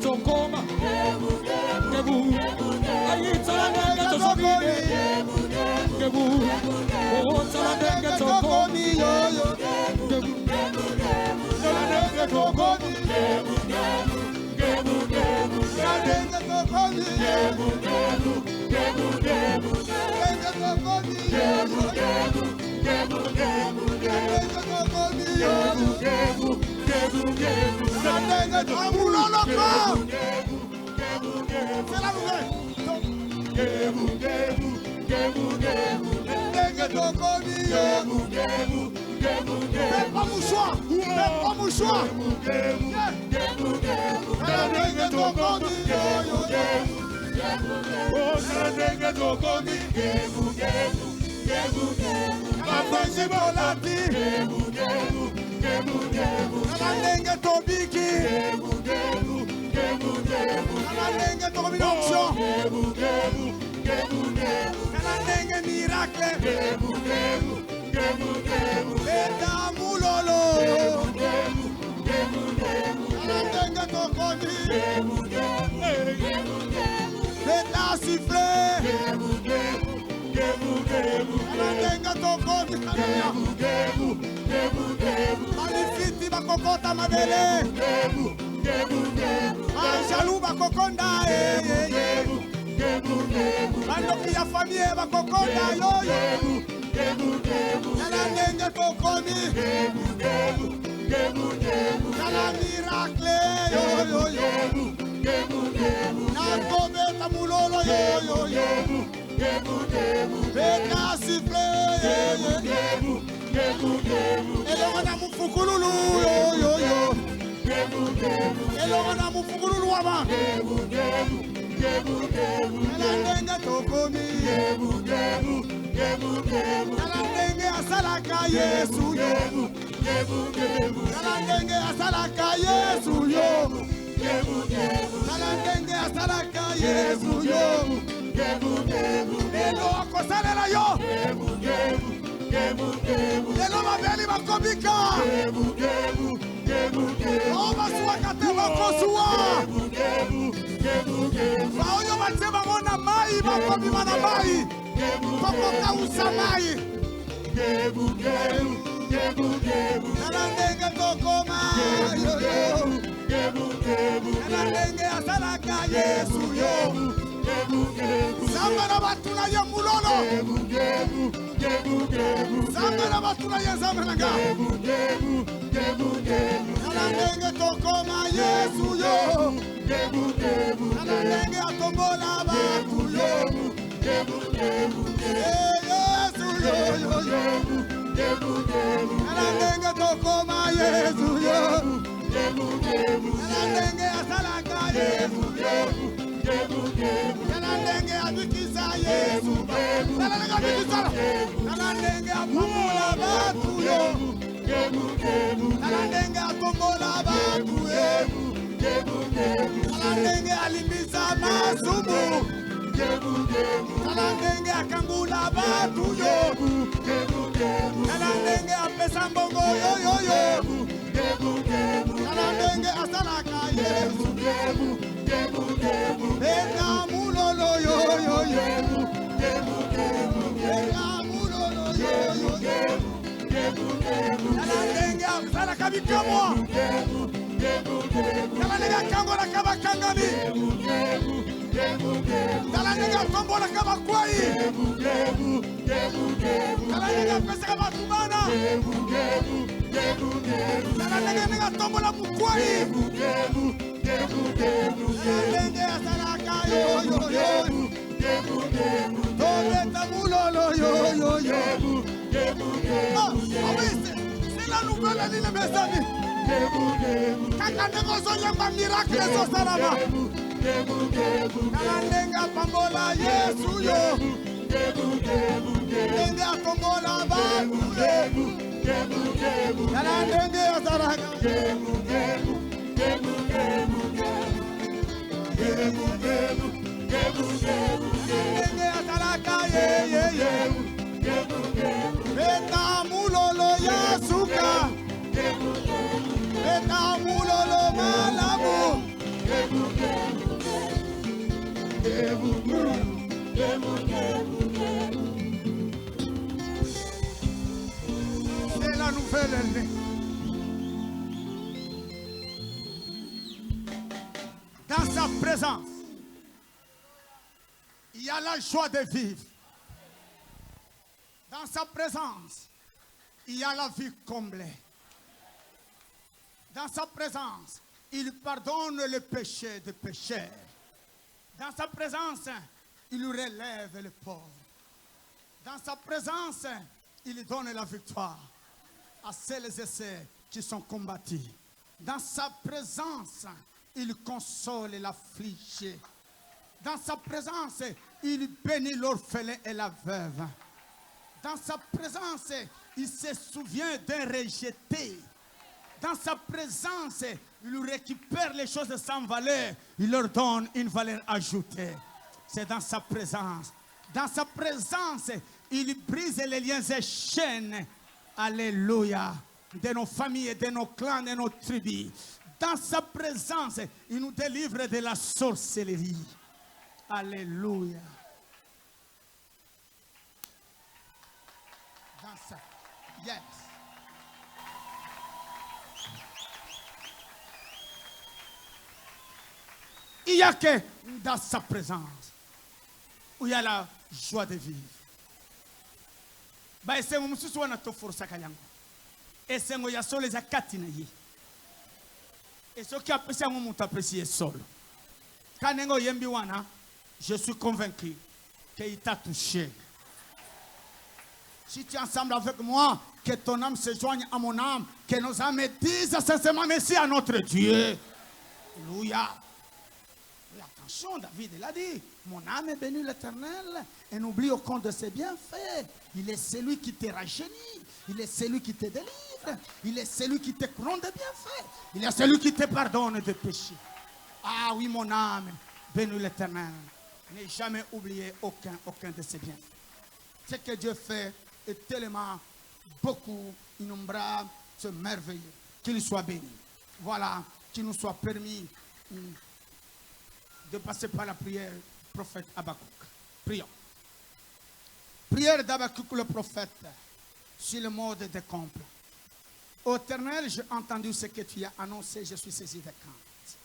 tokoma. Gebu. Ayitsalandenge tosogide. Gebu. Oh, tsalandenge tokomi yo yo. Gebu. Tsalandenge tokomi. Gebu. Tsalandenge tokomi. Gebu. Tsalandenge tokomi. Alanenge tobiki, alanenge domination, alanenge miracle, eta mulolo, alanenge tokoni, eta siffle, alanenge tokoni, malifiti bakokota mabele, anjalou bakokonda, bandoki ya famille bakokonda yoyo, alanenge tokoni, ala miracle yoyo, nakobeta mulolo yoyo, eta siffle elongana mufukululu yo elongana mufukululu waba alanenge tokomi alanenge asalaka Yesu yo alanenge asalaka Yesu yo alanenge asalaka Yesu yo elo akosalela yo lelo mabeli bakobika obasuwakate bakosuwa baoyo bate bamona mai bakobima na mai bakokausa mai nalandenge tokoma nalandenge asalaka Yesu yo Zambara batuna ya mulolo Zambara batuna ya zamranga Nalandenge tokoma Yesu yo Nalandenge atombola batu yo Yesu yo Nalandenge tokoma Yesu yo Nalandenge asalaka Yesu yo Nalandenge abikisa Yesu Nalandenge abikisa Nalandenge apamula batu yo Nalandenge atombola batu yo Nalandenge alimbisa masumu Nalandenge akangula batu yo Nalandenge apesa mbongo yo Nalandenge asalaka Yesu Eka mulolo yo Eka mulolo yo Nalandenge asalaka bikamwa Nalandenge akangora kabakangami Nalandenge atombola kabakwai Nalandenge apesa kabatubana Nalandenge atombola mukwai Nalandenge asalaka yo Toleta mulolo yo Ah oui, c'est la nouvelle ligne mes amis Kakandego zoyamba miracle so salama Nalandenge apambola Yesu yo Nalandenge atombola batu Nalandenge asalaka Nalandenge asalaka Eta mulolo yasuka Eta mulolo malamu Dans sa présence, il y a la joie de vivre. Dans sa présence, il y a la vie comblée. Dans sa présence, il pardonne le péché des pécheurs. Dans sa présence, il relève les pauvres. Dans sa présence, il donne la victoire à celles et ceux qui sont combattus. Dans sa présence, il console l'affligé. Dans sa présence, il bénit l'orphelin et la veuve. Dans sa présence, il se souvient d'un rejeté. Dans sa présence, il récupère les choses sans valeur. Il leur donne une valeur ajoutée. C'est dans sa présence. Dans sa présence, il brise les liens et chaînes. Alléluia. De nos familles, de nos clans, de nos tribus. Dans sa présence, il nous délivre de la sorcellerie. Alléluia. Dans sa... Yes. Il n'y a que dans sa présence où il y a la joie de vivre. Bah, c'est mon souci à notre force à Kayango. Et c'est mon yasso les akatinayi. Et ce qui apprécie à mon apprécié seul. Kanengo yembiwana, je suis convaincu qu'il t'a touché. Si tu es ensemble avec moi, que ton âme se joigne à mon âme, que nos âmes disent sincèrement merci à notre Dieu. Alléluia. Attention, David l'a dit, mon âme est bénie l'Éternel et n'oublie aucun de ses bienfaits. Il est celui qui te rajeunit, il est celui qui te délivre, il est celui qui te couronne de bienfaits, il est celui qui te pardonne de péchés. Ah oui, mon âme, bénis l'Éternel. N'ai jamais oublié aucun de ses bienfaits. Ce que Dieu fait est tellement beaucoup, innombrable, c'est merveilleux. Qu'il soit béni. Voilà, qu'il nous soit permis de passer par la prière du prophète Habakkuk. Prions. Prière d'Habakkuk le prophète sur le mode de décomple. Ô Éternel, j'ai entendu ce que tu as annoncé, je suis saisi de crainte.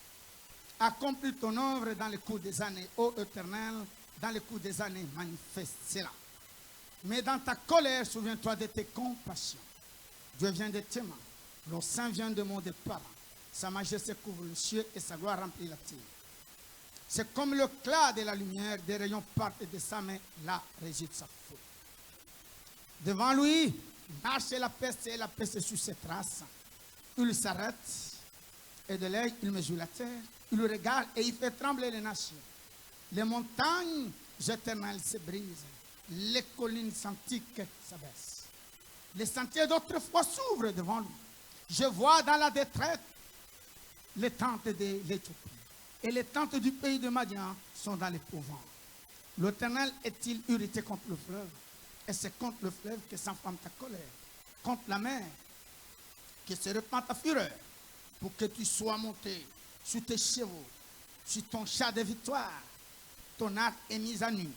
Accomplis ton œuvre dans le cours des années, ô Éternel, dans le cours des années, manifeste-la. Mais dans ta colère, souviens-toi de tes compassions. Dieu vient de tes mains. Le Saint vient de mon départ. Sa majesté couvre le ciel et sa gloire remplit la terre. C'est comme l'éclat de la lumière, des rayons partent de sa main, là réside sa foule. Devant lui, marche la peste et la peste sur ses traces. Il s'arrête et de l'œil, il mesure la terre. Il regarde et il fait trembler les nations. Les montagnes éternelles se brisent. Les collines antiques s'abaissent. Les sentiers d'autrefois s'ouvrent devant lui. Je vois dans la détresse les tentes de l'Éthiopie. Et les tentes du pays de Madian sont dans l'épouvante. L'Éternel est-il irrité contre le fleuve? Et c'est contre le fleuve que s'enflamme ta colère. Contre la mer que se répand ta fureur. Pour que tu sois monté sur tes chevaux, sur ton char de victoire. Ton arc est mis à nu.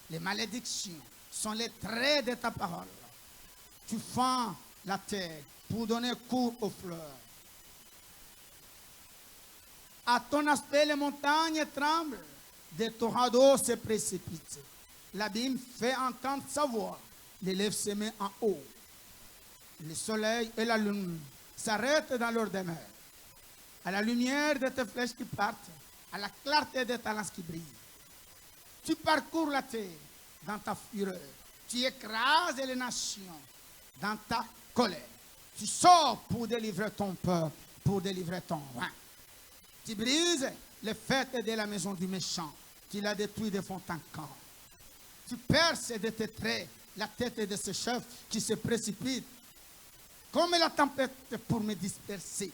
Les malédictions sont les traits de ta parole. Tu fends la terre pour donner cours aux fleurs. À ton aspect, les montagnes tremblent, des torrents d'eau se précipitent. L'abîme fait entendre sa voix, l'élève se met en haut. Le soleil et la lune s'arrêtent dans leur demeure. À la lumière de tes flèches qui partent, à la clarté de ta lance qui brille. Tu parcours la terre dans ta fureur. Tu écrases les nations dans ta colère. Tu sors pour délivrer ton peuple, pour délivrer ton roi. Tu brises les fêtes de la maison du méchant. Tu l'as détruit de fond en comble. Tu perces de tes traits la tête de ce chef qui se précipite comme la tempête pour me disperser.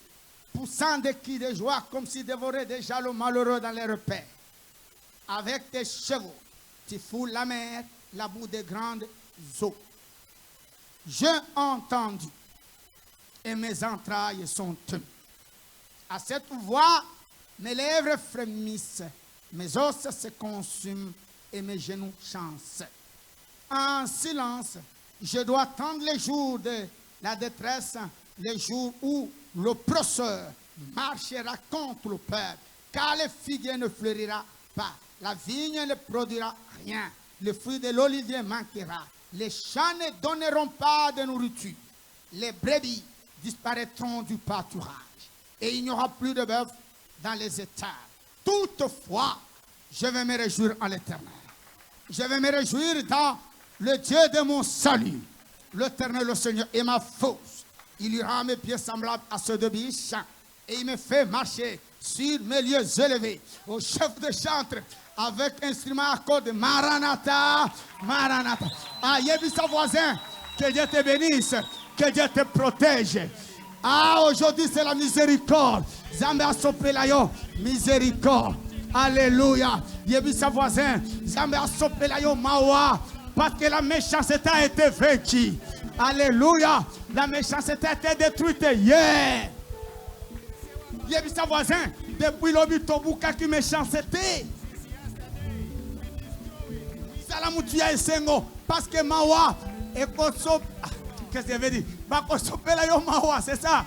Poussant des cris de joie comme s'il dévorait déjà le malheureux dans les repères. Avec tes chevaux, tu foules la mer, la boue des grandes eaux. J'ai entendu et mes entrailles sont tenues. À cette voix, mes lèvres frémissent, mes os se consument et mes genoux chancent. En silence, je dois attendre les jours de la détresse, les jours où l'oppresseur marchera contre le peuple, car le figuier ne fleurira pas, la vigne ne produira rien, le fruit de l'olivier manquera, les champs ne donneront pas de nourriture, les brebis disparaîtront du pâturage, et il n'y aura plus de bœuf dans les étables. Toutefois, je vais me réjouir en l'Éternel. Je vais me réjouir dans le Dieu de mon salut. L'Éternel, le Seigneur, est ma force. Il lui rend mes pieds semblables à ceux de biche, et il me fait marcher sur mes lieux élevés. Au chef de chantre, avec instrument à cordes, Maranatha, Maranatha. Ah, Yébissa voisin, que Dieu te bénisse, que Dieu te protège. Ah, aujourd'hui c'est la miséricorde. Zambé a sopé la yo, miséricorde. Alléluia. Yébissa voisin, Zambé a sopé la yo, mawa. Parce que la méchanceté a été vaincue. Alléluia. La méchanceté a été détruite hier. Yébissa voisin, depuis l'obitobouka qui méchanceté. Salamoutia et Sengo. Parce que mawa est consommé. Qu'est-ce que je veux dire? Bakosopela yo mawa, c'est ça.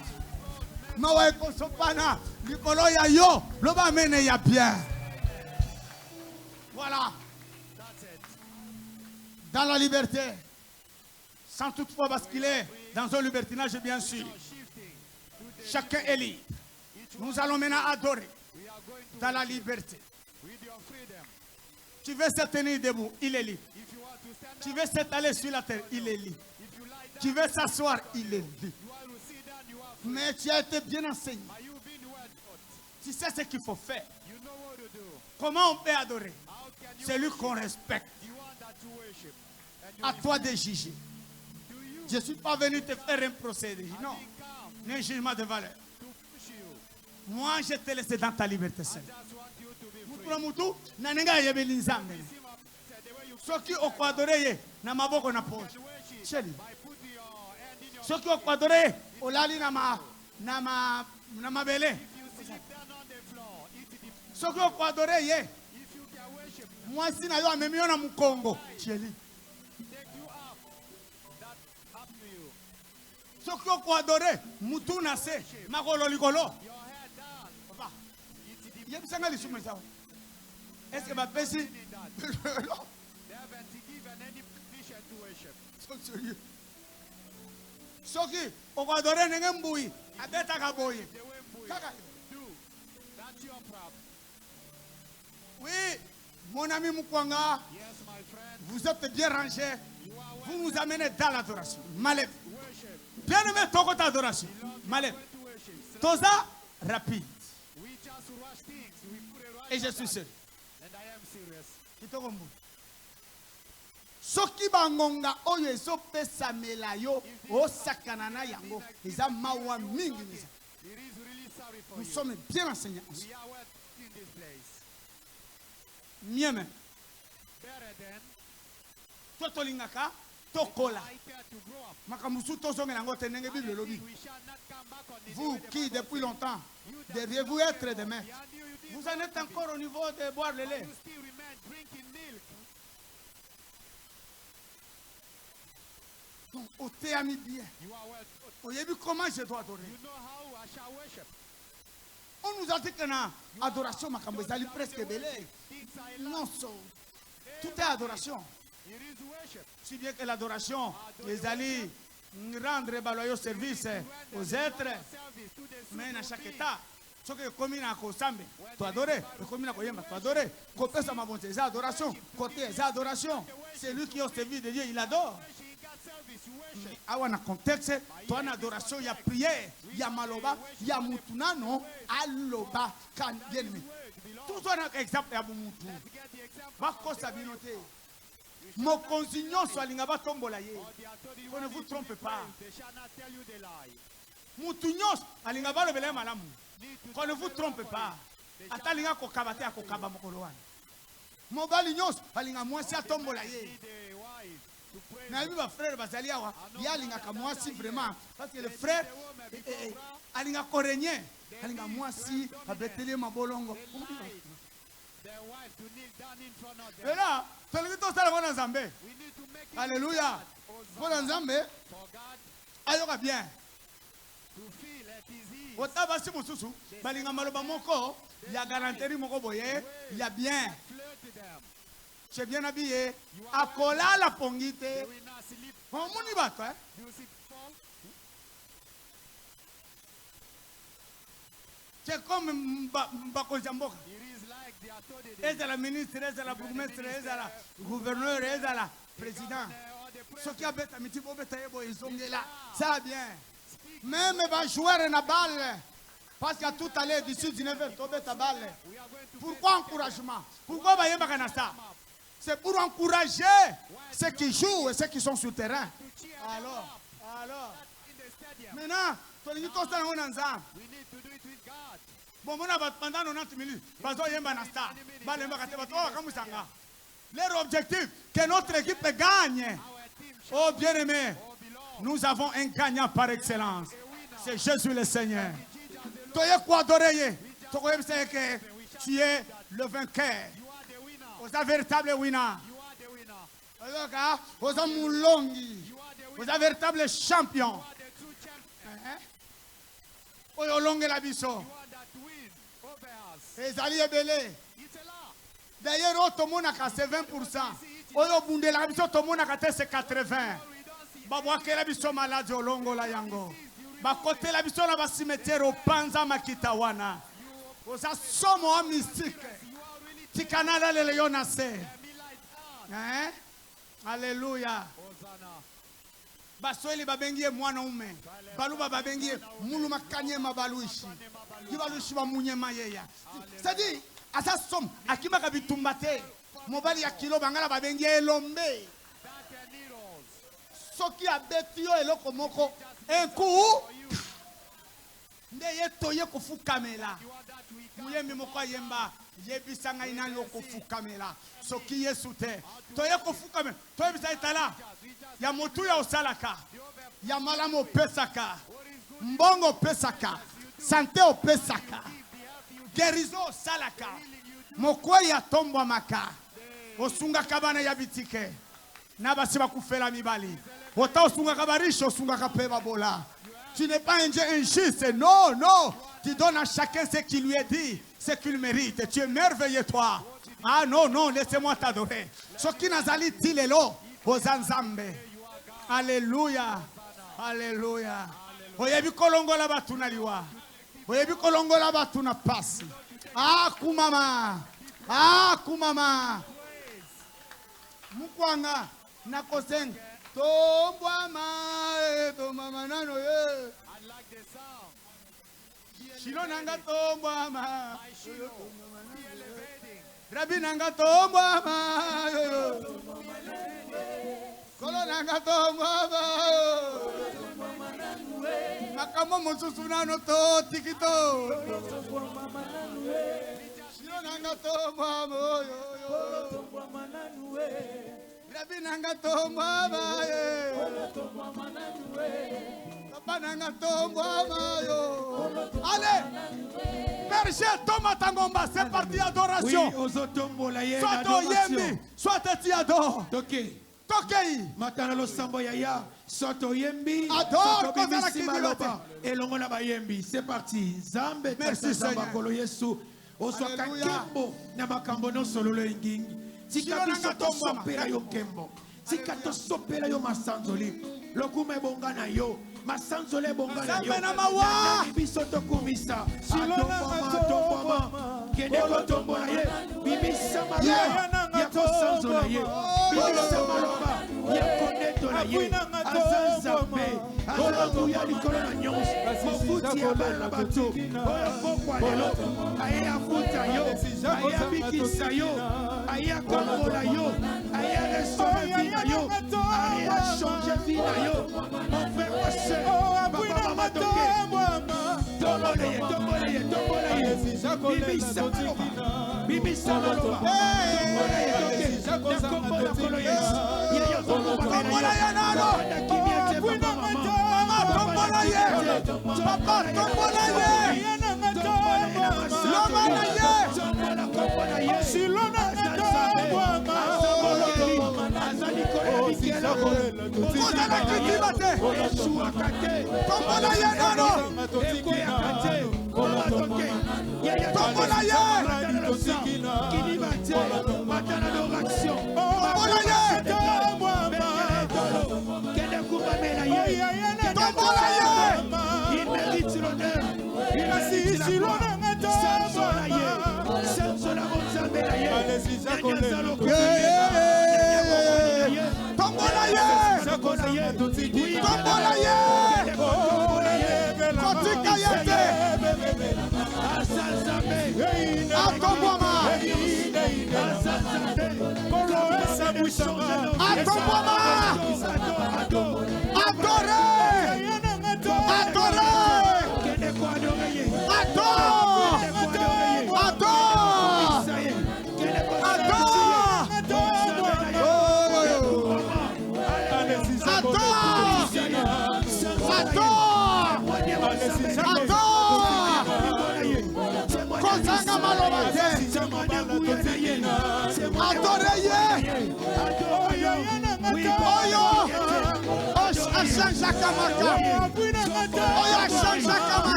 Mawa est kosopana. Likolo ya yo, loba mene ya bien. Voilà. Dans la liberté, sans toutefois basculer dans un libertinage, bien sûr. Chacun est libre. Nous allons maintenant adorer dans la liberté. Tu veux se tenir debout, il est libre. Tu veux s'étaler sur la terre, il est libre. Tu veux s'asseoir, il est libre. Mais tu as été bien enseigné. Tu sais ce qu'il faut faire. Comment on peut adorer? Celui qu'on respecte. À toi de juger. Je ne suis pas venu te faire un procédé. Non. Un jugement de valeur. Moi, je te laisse dans ta liberté. Soki okwadore na maboko na poche. Cheli. Soki okwadore olali na mabele. Soki okwadore ye. Moi si na yo amemi na mukongo. Cheli. Soki okwadore mutu na se makolo likolo. Papa. Yebisanga lisumu sawa. Est-ce que ma pesi Soki, on va adorer Nengemboui, Abeta Kaboye. Oui, mon ami Mukwanga, vous êtes bien rangé. Vous nous amenez dans l'adoration. Malève. Bien aimé, Togo d'adoration. Malève. Toza, rapide. Et je suis seul. Soki bangonga oyo ezopesa melayo osakana na yango eza mawa mingi. Nous sommes bien enseignés. Mieux même. Totolingaka tokola. Makamusu tozongela ngo tenenge Bible lobi. Vous qui depuis longtemps devriez-vous être des maîtres. Vous en êtes encore au niveau de boire le lait. Donc, au théâtre bien. Vous avez vu comment je dois adorer. On nous a dit que l'adoration, elle est presque belle. Non, tout est adoration. Si bien que l'adoration, les alliés rendre loyaux service aux êtres, mais dans chaque état. Ce que commis à Kosambe, tu adorer, le commis à Koyema, tu adorer, côté sa bonté, c'est adoration, côté c'est adoration. C'est lui qui a servi de Dieu, il adore. Ah, on a contexte, toi, en adoration, il y a prière, il y a maloba, il y a mutunano, aloba, kan bien aimé. Tout ça, un exemple, il y a moutou. Va kosa binote. Mon consignon soit l'ingaba tombolaye. On ne vous trompe pas. Moutounyos, alingaba le belé malamu. Qu'on ne vous trompe pas. Atalinga kokabate a kokaba mokoloan. Mobali nyos alinga mwasi atombola ye. Na biba frère bazali awa, ya alinga ka mwasi vraiment parce que le frère alinga korenye, alinga mwasi abetele mabolongo. Et là, celui qui t'a salvé dans Zambé. Alléluia. Pour Zambé, ayoka bien. Otaba si mususu balinga maloba moko ya galanterie moko boye ya bien. Tu es bien habillé. Akola la pongite. On moni bato hein. C'est comme Mbako Jamboka. Et la ministre, et la bourgmestre, et la gouverneur, et la président. Ce qui a bête à midi, ils sont là. Ça va bien. Même les joueurs en balle. Parce qu'à tout à l'heure, d'ici 19h, tu as balle. Pourquoi encouragement? Pourquoi ça? C'est pour encourager ceux qui jouent et ceux qui sont sur le terrain. Alors. Maintenant, tu as dit tout ça, on est ensemble. Bon, pendant 90 minutes, leur objectif, que notre équipe gagne. Oh bien-aimé, nous avons un gagnant par excellence. C'est Jésus le Seigneur. Tu es le vainqueur. Tu es un véritable winner. Tu es un moulongi. Tu es un véritable champion. Tu es un long la biso. D'ailleurs, tout le monde a 20%. Oyo bunde la biso tout le monde a 80. Babwa ke la biso malade olongo la yango. Ba côté la biso na ba cimetière au Panza Makitawana. Oza somo mystique. Tikanala le yonase. Hein? Alléluia. Basweli babengie mwana ume. Baluba babengie mulu makanye mabaluishi. Kibaluishi ba munyema yeya. C'est-à-dire asa som akima kabitumbate. Mobali ya kilo bangala babengie elombe. Soki abetio eloko moko un coup ndeye toye kofukamela. Muyemi moko yemba yebisanga ina yo kofukamela. Soki Yesu te toye kofukamela. Toye bisa itala. Ya motu ya osalaka. Ya malamo pesaka. Mbongo pesaka. Santé o pesaka. Guérison salaka. Mokwe ya tombo maka. Osunga kabana ya bitike. Nabasi bakufela mibali. Ota osunga kabarisho osunga kapeba bola. Tu n'es pas un Dieu injuste. Non, non. Tu donnes à chacun ce qui lui est dit, ce qu'il mérite. Tu es merveilleux toi. Ah non, non, laissez-moi t'adorer. Soki nazali tilelo. Ozanzambe. Alléluia. Alléluia. Oyebi kolongola batuna liwa. Oyebi kolongola batuna pasi. Ah kumama. Ah kumama. Mukwanga nakosenga. Tombwama tomama nano ye. Shilo nanga tombwama. Rabi nanga tombwama. Kolo nanga tombwama. Makamo mususu nano to tikito. Shilo nanga tombwama. Rabi nanga tombwama. Papa nanga tombwama yo. Allez. Berger, Thomas Tangomba, c'est parti, adoration. Oui, soit au yembi, soit tu adores. Tokei. Matana lo sambo yaya, soit au yembi, adore, soit au simaloba. Et l'ongo la bayembi, c'est parti. Zambe, merci Seigneur. Kolo Yesu. Oswa kakembo, na makambo no solo lo ingingi. Tika biso to sopela yo kembo. Tika to sopela yo masanzoli. Lokume bonga na yo. Masanzole bonga na yo. Mawa. Biso to kumisa. Atomba. Kede ko tombo na ye. Bibisa maloba. Yako sanzola ye. Bibisa maloba. Yako neto na ye. Azanzape. Azanzape ya likolo na nyonso. Mofuti ya bana bato. Oya kokwa lelo. Aya futa yo. Aya bikisa yo. Aya kongola yo. Aya restaure vie na yo. Aya change vie na yo. Mon frère, ma soeur. Papa, maman, kozala kitima te tombola ye nano tombola ye tombola ye il mérite l'honneur il mérite la gloire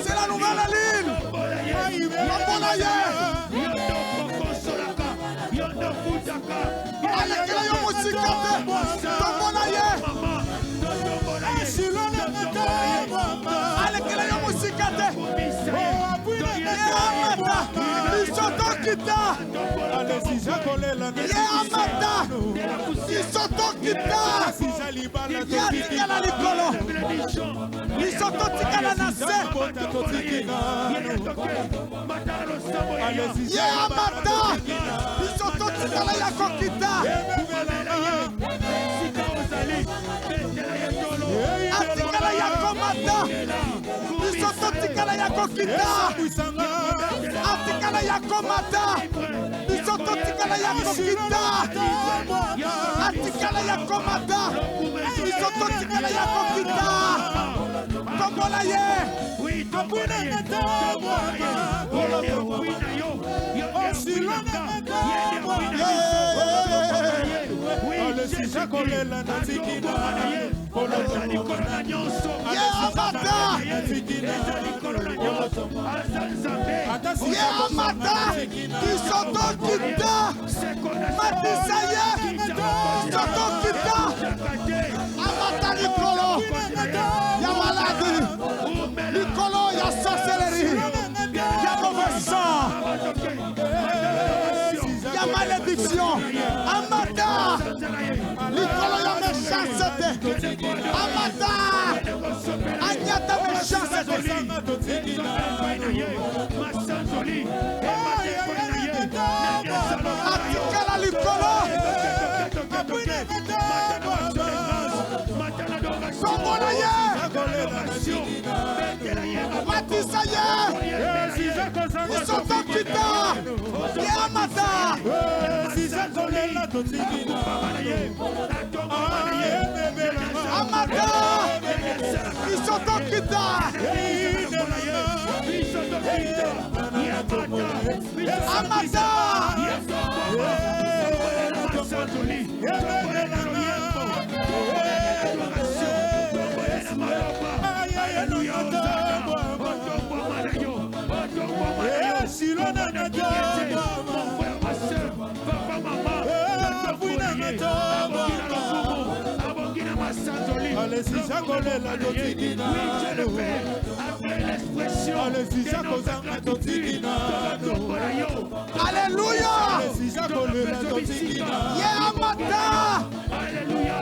c'est la nouvelle ligne. C'est la nouvelle ligne. Isotokita. Yamata. Amata. Isotokita. Amata. Alléluia. Yamata. Alléluia.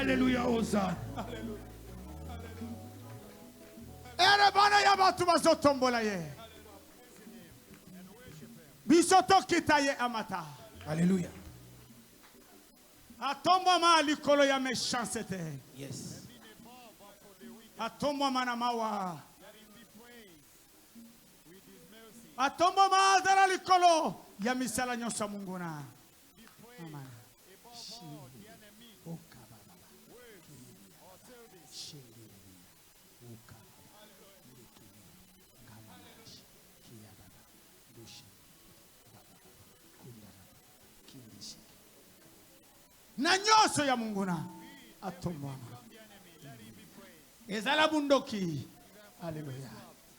Alléluia. Erebana yabatu bazotombola ye. Bisoto kitaye amata. Alléluia. Atombo ma likolo ya méchanceté. Yes. Atombo mana mawa. Atombo ma dara likolo ya misala nyosa munguna. Amen. Na nyoso ya munguna atombama ezala bundoki. Alléluia.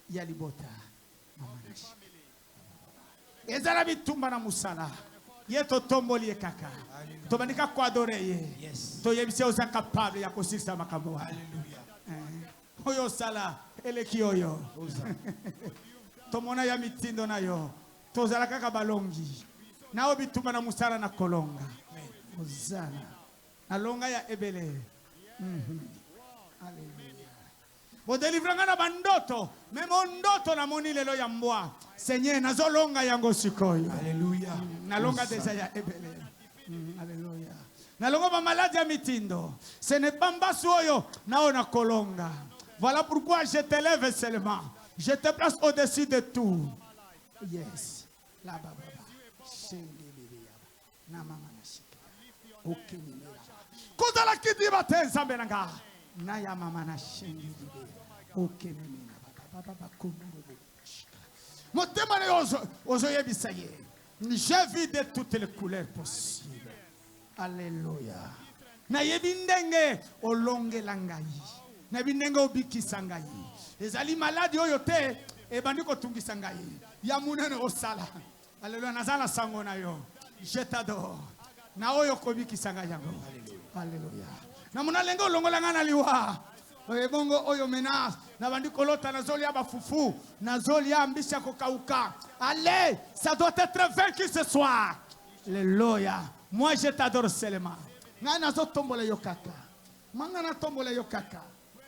Yalibota mamanashi ezala bitumba na musala yeto tomboli ekaka tobandika kwa adore ye. Yes. To yebise oza capable ya kosisa makambo. Alléluia. Oyo sala eleki oyo tomona ya mitindo na yo tozala kaka balongi nao bitumba na musala na kolonga. Hosanna. Alonga ya ebele. Alléluia. Bo délivranga na bandoto. Même ndoto na moni lelo ya mbwa. Seigneur, nazolonga yango sikoyo. Alléluia. Nalonga déjà ya ebele. Alléluia. Nalonga ba maladie ya mitindo. Ce n'est pas mbasu oyo naona kolonga. Voilà pourquoi je te lève seulement. Je te place au-dessus de tout. Yes. La baba. Na mama na shika. Okay ni la. Kodala kidi bate nzambe nanga. Na ya mama na shengi. Okay ni na baba kunduru. Motema ne ozo yebisa ye. J'ai vu de toutes les couleurs possibles. Alléluia. Na yebindenge olonge langai. Na yebindenge obikisa ngai. Ezali maladi oyo te ebandi kotungisa ngai. Ya munene osala. Alléluia, nazala sango na yo. Je t'adore. Na oyo kobikisa ngai yango. Alléluia. Na muna lengo longola ngana liwa. Bongo oyo menas na bandi kolota na zoli aba fufu na zoli ambisha kokauka. Allez, ça doit être vaincu ce soir. Alléluia. Moi je t'adore seulement. Ngana zo tombola yokaka. Mangana tombola yokaka.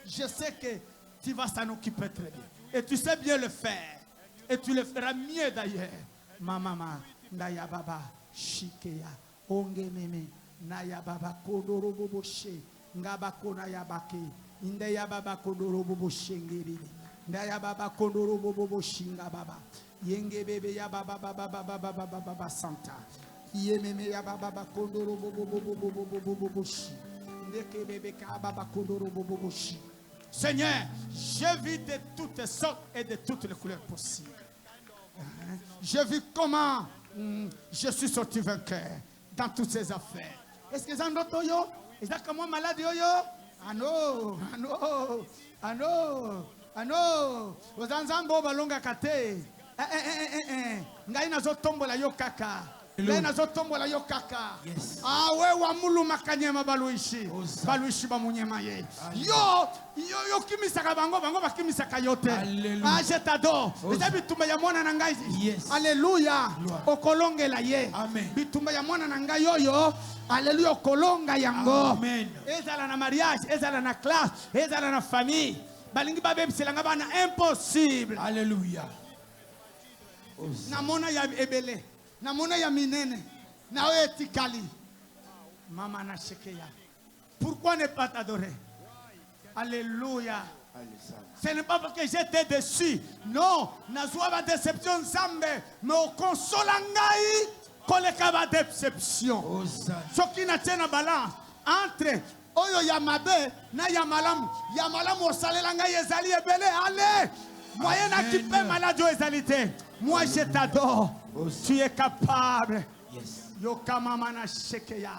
Je sais que tu vas s'en occuper très bien. Et tu sais bien le faire. Et tu le feras mieux d'ailleurs. Mama ndaya baba shikeya onge meme naya baba kodoro boboshe ngaba kona yabake indaya baba kodoro boboshe ngiri ndaya baba kodoro boboshinga baba yenge bebe ya baba baba santa yememe ya baba kodoro boboshi ndeke bebe ka baba kodoro boboshi. Seigneur, j'ai vu de toutes sortes et de toutes les couleurs possibles. J'ai vu comment je suis sorti vainqueur dans toutes ces affaires. Est-ce que ça ndoto yo? Est-ce que moi malade yo? Ah non, ah non, ah non, ah non. Ozanzambo balonga kate. Ngai nazo tombola yo kaka. Ngai nazo tombola yo kaka. Ah we wa mulu makanyema baluishi. Baluishi ba munyema ye. Yo kimisaka bango bakimisaka yote. Ah je t'adore. Eza bitumba ya mwana na ngai. Alléluia. Okolongela ye. Bitumba ya mwana na ngai yoyo. Alléluia okolonga yango. Amen. Ezala na mariage, ezala na classe, ezala na famille. Balingi babebisela bana impossible. Alléluia. Namona ya ebele. Namona ya minene. Na etikali. Mama na shekeya. Pourquoi ne pas t'adorer? Alléluia. Ce n'est pas parce que j'étais déçu. Non. Nazwa ba déception zambe. Mais au consolangai. Koleka ba déception. Soki na tena balance. Entre. Oyo ya mabe. Na ya malamu. Ya malamu osalela ngai ezali ebele. Allez. Moyen à qui peut malade ezalité. Moi je t'adore. Tu es capable. Yoka mama na shekeya.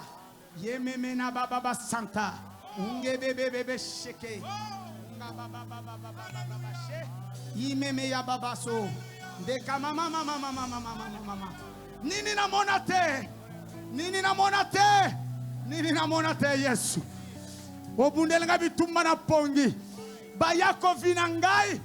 Yememe na baba santa. Unge bebe sheke. Yimeme ya baba so. Deka mama. Nini na monate. Nini na monate. Nini na monate Yesu. Obundelenga bitumba na pongi. Bayako vinangai.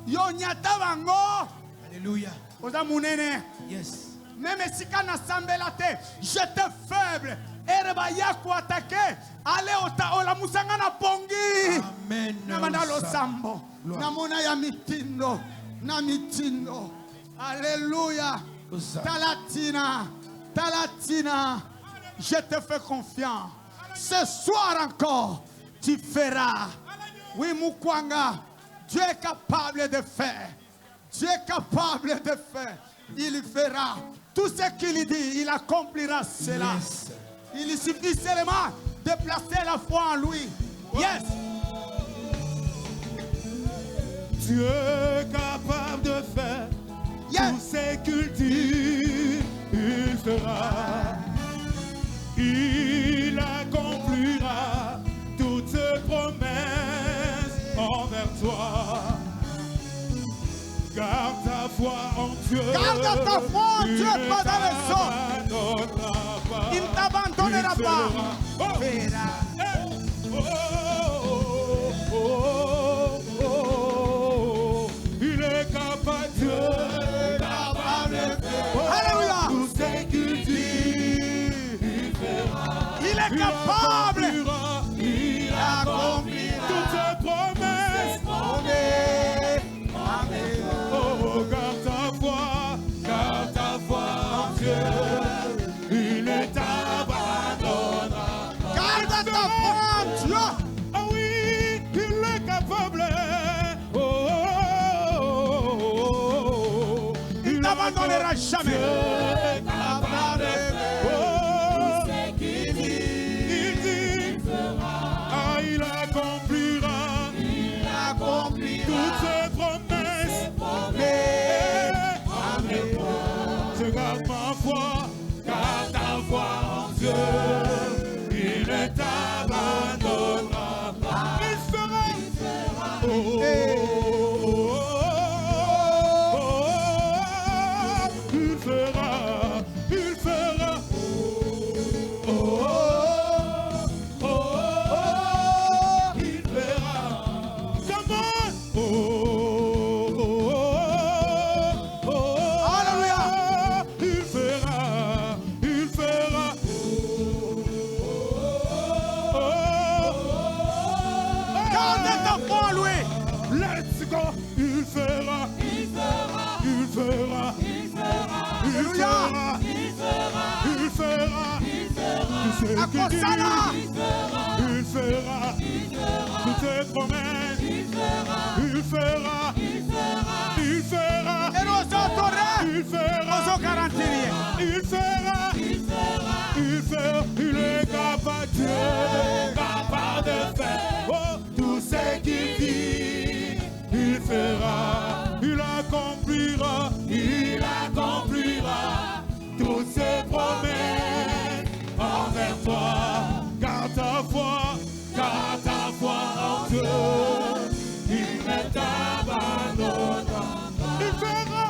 Yo nyata bango. Alléluia. Oza munene. Yes. Même si quand assemblée te, j'étais faible. Ereba yako attaqué. Allez ola musanga na pongi. Amen. Na mandalo sambo. Na mona ya mitindo. Na mitindo. Alléluia. Talatina. Je te fais confiance. Ce soir encore, tu feras. Oui, Mukwanga. Dieu est capable de faire. Dieu est capable de faire. Il fera. Tout ce qu'il dit, il accomplira cela. Yes. Il suffit seulement de placer la foi en lui. Yes. Dieu est capable de faire. Yes. Tout ce qu'il dit, il fera. Il accomplira toutes ses promesses envers toi. Garde ta foi en Dieu. Garde ta foi en Dieu, pas dans les autres. Il ne t'abandonnera pas. Il est capable, Dieu est capable de faire. Alléluia. Tout ce qu'il dit, il fera. Il est capable. Il accomplira toutes ses promesses Dieu, il ne t'abandonnera. Garde ta foi en Dieu. Ah oui, il est capable. Oh, oh, oh, oh. Il ne t'abandonnera jamais. Dieu est capable de faire. Oh, il dit, ah, il accomplira toutes ses promesses. Je garde ma foi, garde ta foi en Dieu. Il ne t'abandonnera pas. Il fera. Oh, oh, oh, oh, oh, il fera. Il fera. Oh, oh, oh, oh, il fera. Come on. Oh, oh, oh, oh, Alléluia. il fera. Il fera. Garde ta foi en lui. Let's go. Il fera. Il fera. Il fera. Alléluia. Il fera. À cause de ça, là. Il fera. Toutes ses promesses. Il fera. Il fera. Et nous autres, Il fera. nous en garantir. Il fera. Il fera. Il est capable. Dieu est capable de faire. Oh, tout ce qu'il dit. Il fera. Il accomplira. Il accomplira. Toutes ses promesses envers toi. Garde ta foi en Dieu. Il ne t'abandonnera. Il fera.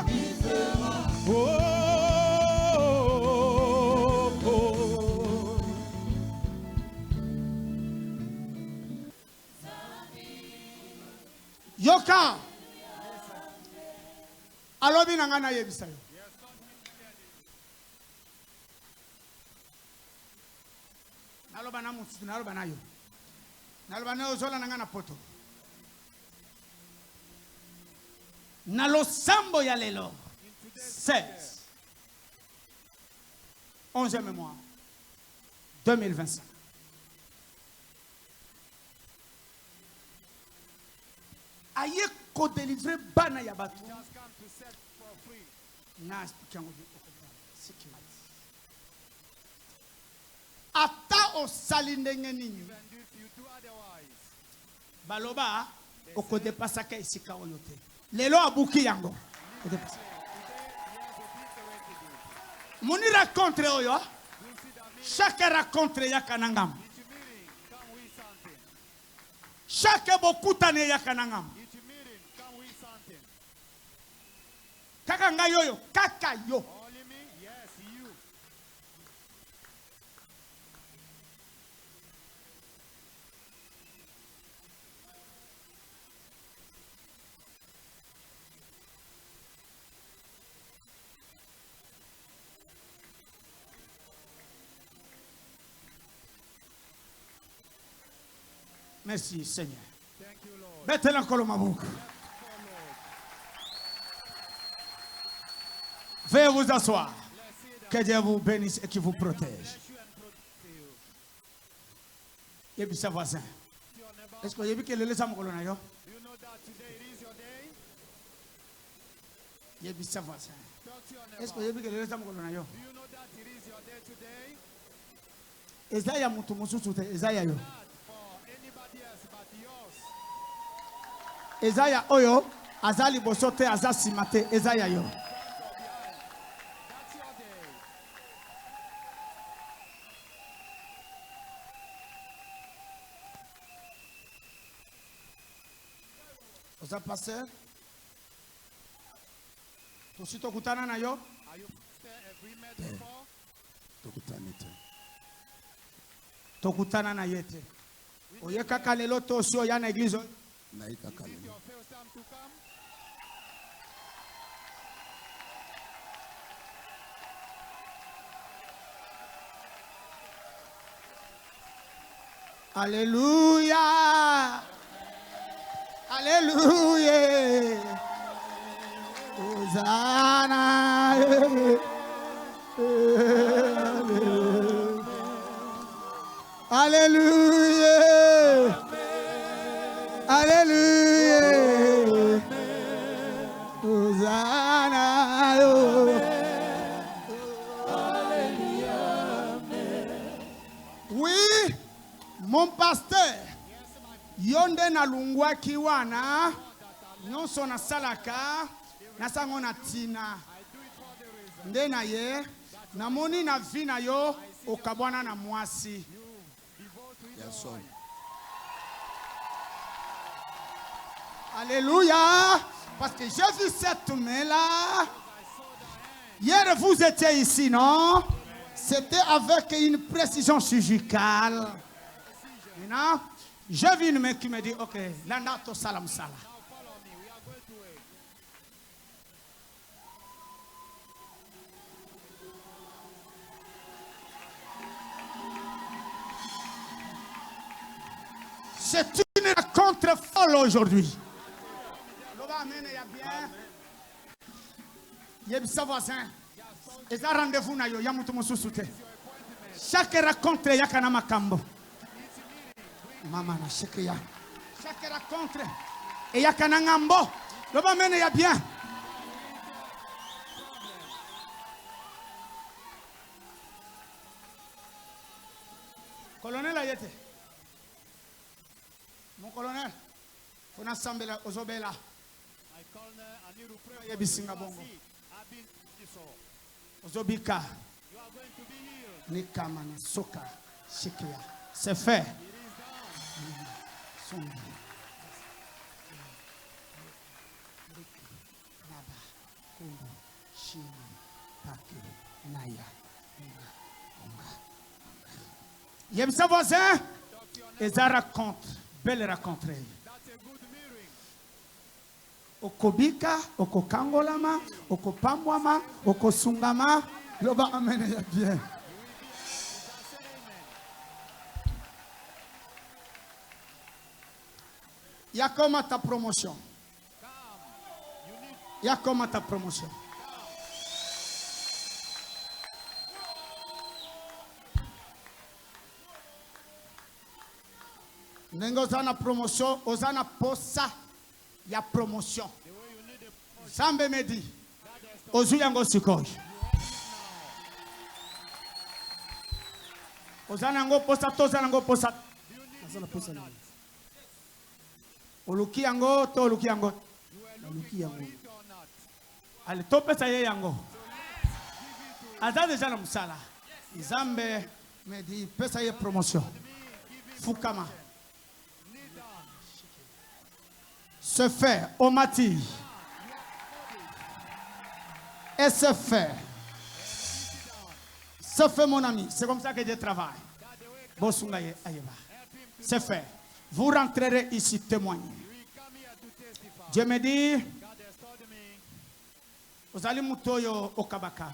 Oh, oh, oh. Yoka. Alobi nangana yebisa yo. Naloba na mutu, naloba na yo. Naloba na yo zola nangana poto. Nalosambo ya lelo. 16. 11e mois. 2025. Aye ko délivrer bana ya batu. Na expliquer ngo ce qui m'a dit. Ata osali ndenge nini. Baloba oko dépassa ka isika oyo te. Lelo abuki yango. Moni raconte oyo. Chaque raconte ya kanangam. Chaque bokutane ya kanangam. Kaka ngayoyo, kaka yo. Merci Seigneur. Mettez-le encore ma boucle. Veuillez vous asseoir. Que Dieu vous bénisse et qu'il vous protège. Et puis sa voisin. Est-ce que vous avez vu que le laisse à mon colonel? Et puis sa voisin. Est-ce que vous avez vu que le laisse à mon colonel? Esaïa Mutumusute, Esaïa yo. Esaïa oyo, azali bosote azasimate, Esaïa yo. Oza pasteur? Tosi tokutana na yo? Tokutana na yete. Oye kaka lelo tosi oya na église. Alléluia. Alléluia. Hosanna. Alléluia. Alléluia. Hosanna. Oui, mon pasteur. Yonde na lungwa kiwana. Nyonso na salaka. Nasango na tina. Nde na ye. Namoni na vina yo. Okabwana na mwasi. Yes, sir. Alléluia. Parce que j'ai vu cette main-là. Hier, vous étiez ici, non? C'était avec une précision chirurgicale. Maintenant, j'ai vu une main qui me dit, ok, l'anato salam sala. C'est une rencontre folle aujourd'hui. Il y a bien voisin. Et ça rendez-vous na yo yamutu mususute. Chaque rencontre yakana makambo. Mama na shekia. Chaque rencontre et yakana ngambo. Le va mener ya bien. Colonel Ayete. Mon colonel. Fona sambela ozobela. Yebisinga bongo. Ozobika. Nikamana soka shikia. C'est fait. Naba kundu shini paki naya. Yebisa voisin. Et ça raconte. Belle rencontre. Okobika, okokangolama, okopambwama, okosungama, loba amene ya bien. Ya comment ta promotion? Ya comment ta promotion? Nengo ozana promotion, ozana posa ya promotion. Zambe medi. Ozu yango sikoj. Ozana yango posa, tozana yango posa. Ozana posa yango. Oluki yango, to oluki yango. Oluki yango. Ale to pesa ye yango. Aza deja na musala. Zambe medi pesa ye promotion. Fukama. Se fait, Omati. Et se fait. Se fait, mon ami. C'est comme ça que je travaille. Bosungaye Ayeba. C'est fait. Vous rentrerez ici témoigner. Dieu me dit, vous allez mutoyo okabaka.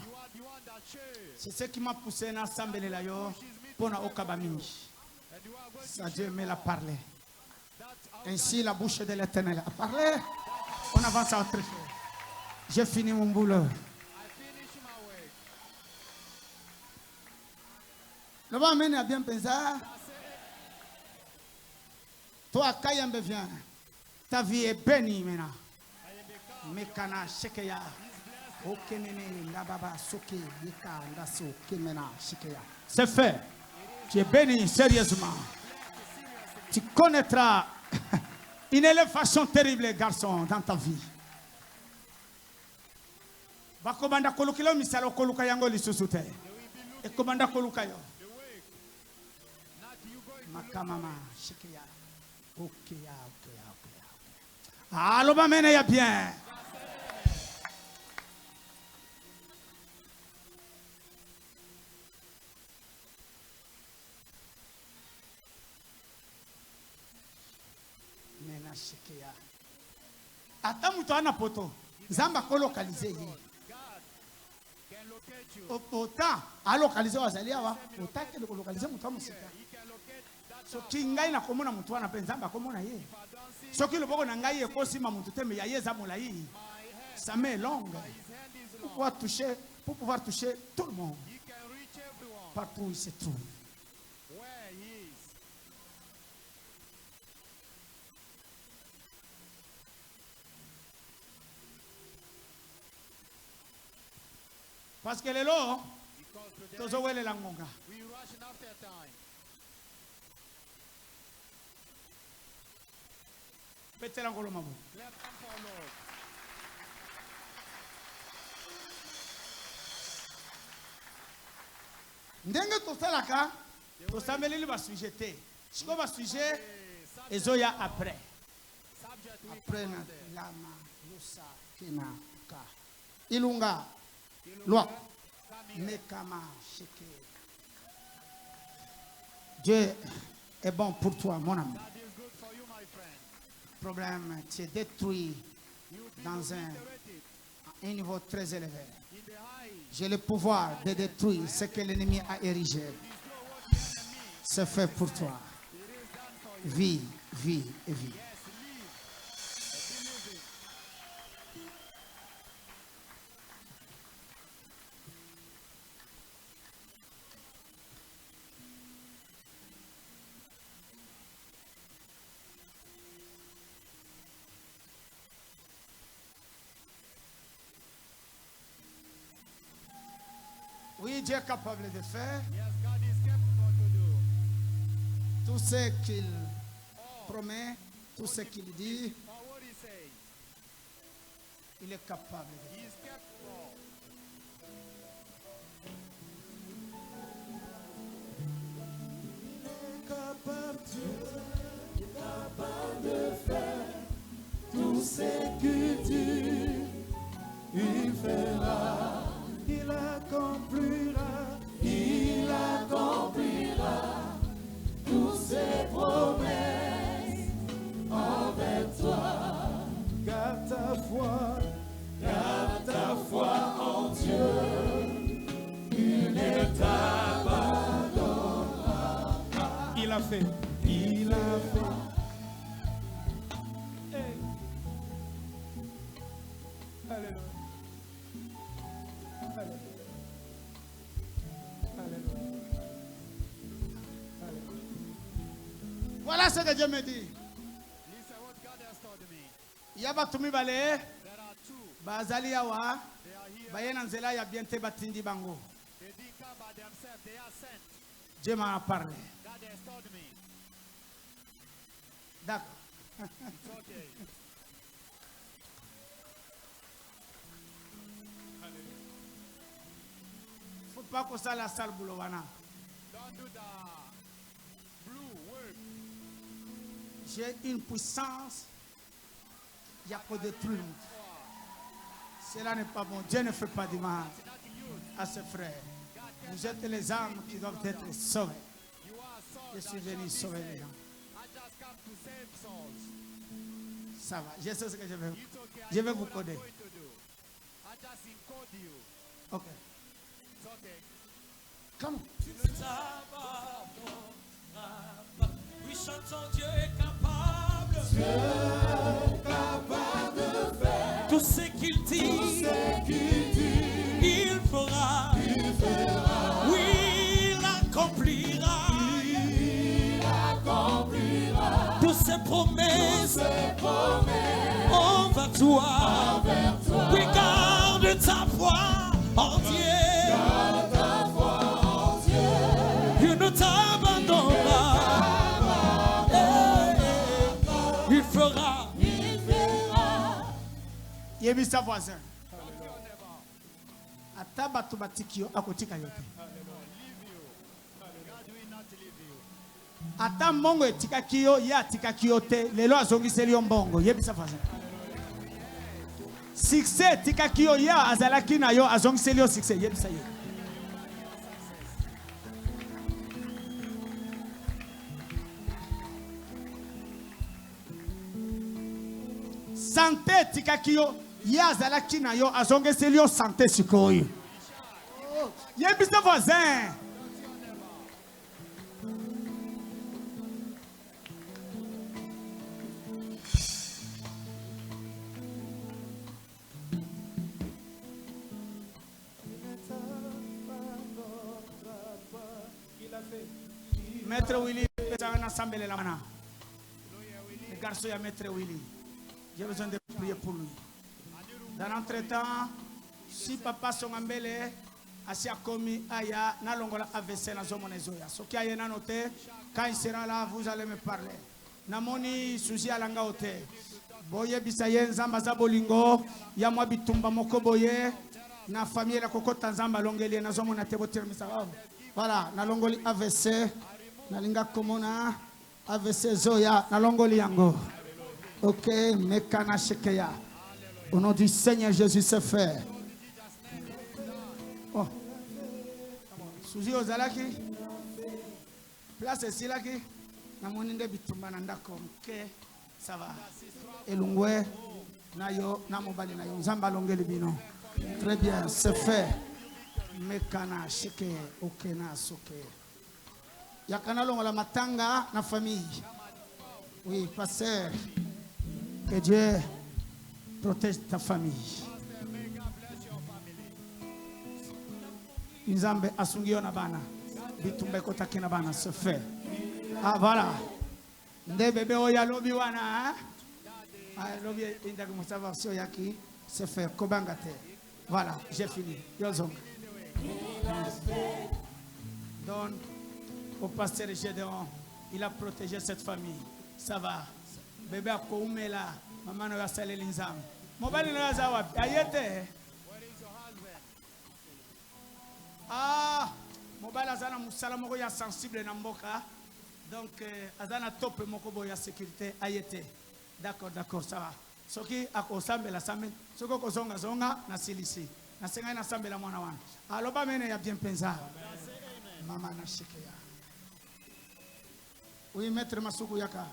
C'est ce qui m'a poussé à assembler là pour na okabami. Ça Dieu me l'a parlé. Ainsi la bouche de l'Éternel a parlé. On avance à autre chose. J'ai fini mon boulot. Le va mener à bien penser. Toi, Kayembe vient. Ta vie est bénie maintenant. Mekana shekeya. Okenene ngababa soke yeka ndaso kemena shekeya. C'est fait. Tu es béni sérieusement. Tu connaîtras une élévation terrible, garçon, dans ta vie. Bakobanda kolukilo misalo koluka yango lisusute. E komanda koluka yo. Makamama shikia. Ok. Allo ba mene ya bien. Mena shikia. Ata muto ana poto. Zamba ko localiser ye. Autant à localiser wazali awa, autant que localiser muto musika. So kingai na komona mutu wana penza ba komona ye. So ki loboko na ngai ekosima mutu tembe ya yeza molai. Sa main longue pour pouvoir toucher tout le monde. Partout où il se trouve. Parce que les lots, Because today tous les les langonga. we rushing after time. Pété l'angolo mabu. Clap hand for Lord. Ndenge tosalaka, tosambeli ba sujet te. Siko ba sujet ezoya après. Subject we Après na commanded. lama lusa kina ka. Ilunga loi mekama sheke. Dieu est bon pour toi, mon ami. That is good for you, my friend. Problème, tu es détruit You've been dans obliterated un niveau très élevé. in the high. J'ai le pouvoir de détruire ce que l'ennemi a érigé. Destroy what the enemy. C'est fait pour toi. It is done for you. Vis, vis et vis. Yes, live. Keep living. Oui, Dieu est capable de faire Yes, God is capable to do tout ce qu'il all, promet, tout ce qu'il dit. all what he says. Il est capable de He is capable. Il accomplira tous ses promesses envers toi. Garde ta foi en Dieu. Il ne t'abandonnera pas. Il a fait. Il a fait. Hey. Alléluia. Alléluia. Alléluia. Alléluia. Voilà ce que Dieu me dit. Listen what God has told me. Yabatumi bale, There are two. bazali yawa, They are here. bayena nzela ya biente batindi bango. They didn't come by themselves. They are sent. Dieu m'a parlé. God has told me. D'accord. It's okay. Faut pas que ça la salle boulot wana. Don't do the blue work. J'ai une puissance, il n'y a que détruire. Cela n'est pas bon. Dieu ne fait pas du mal It's not you. à ses frères. Vous êtes les âmes qui doivent être sauvées. You are Je souls suis that venu shall be sauver les saved. gens. I just come to save souls. Ça va. Je sais ce que je vais. It's okay. Je I vais know vous what I'm coder. going to do. I just encode you. Ok. It's okay. Come on. Tu ne t'abandonneras pas. Oui, chantons, Dieu est capable. Tout ce qu'il dit, il fera. Oui, il accomplira. Toutes ses promesses envers toi. Oui, garde ta foi en Dieu. Il ne t'abandonnera. Il fera. Yebisa voisin. Ata bato batiki yo akotika yo te. God will not leave you. Ata mbongo etikaki yo ye atikaki yo te. Lelo azongiseli yo mbongo. Yebisa voisin. Succès etikaki yo ye azalaki na yo azongiseli yo succès. Yebisa ye. Santé etikaki yo ye azalaki na yo azongiseli yo santé sikoyo. Yebisa voisin. Il a fait. Maître Willy, le garçon est Maître Willy. J'ai besoin de prier pour lui. Dans l'entretemps, si papa Songambele asi akomi aya nalongola AVC na zomona ezoya soki aye nano te quand il sera là vous allez me parler namoni susi alanga ote boye bisaye nzamba za bolingo ya mwa bitumba moko boye na famille la kokota nzamba longeli na zomona te botir misaba voilà nalongoli AVC nalinga komona AVC zoya nalongoli yango ok mekana shekeya au nom du Seigneur Jésus c'est fait. Oh. Suzi ozalaki place esilaki namoni nde bitumba na ndako ke ça va elungwe nayo na mobali na yo nzamba longeli bino très bien c'est fait mekana shike okena soke yakana longola matanga na famille oui pasteur que Dieu protège ta famille. Nzambe asungio na bana bitumba kota kina bana se fait. Ah voilà. Nde bébé oya lobi wana ah lobi inda ko savoir sio yaki se fait kobangate. Voilà, j'ai fini. Yozong. Donc au pasteur Gédéon, il a protégé cette famille. Ça va. Bébé a koumela maman no yasale linzam. Mobali no yazawa ayete. Ah, mobile azana musala moko ya sensible na mboka. Donc azana top moko bo ya sécurité ayete. D'accord, ça va. Soki akosambela sambe, soko kozonga zonga na silisi. Na senga na sambela mwana wana. Aloba mene ya bien penza. Mama na shikeya. Oui, maître Masuku yaka.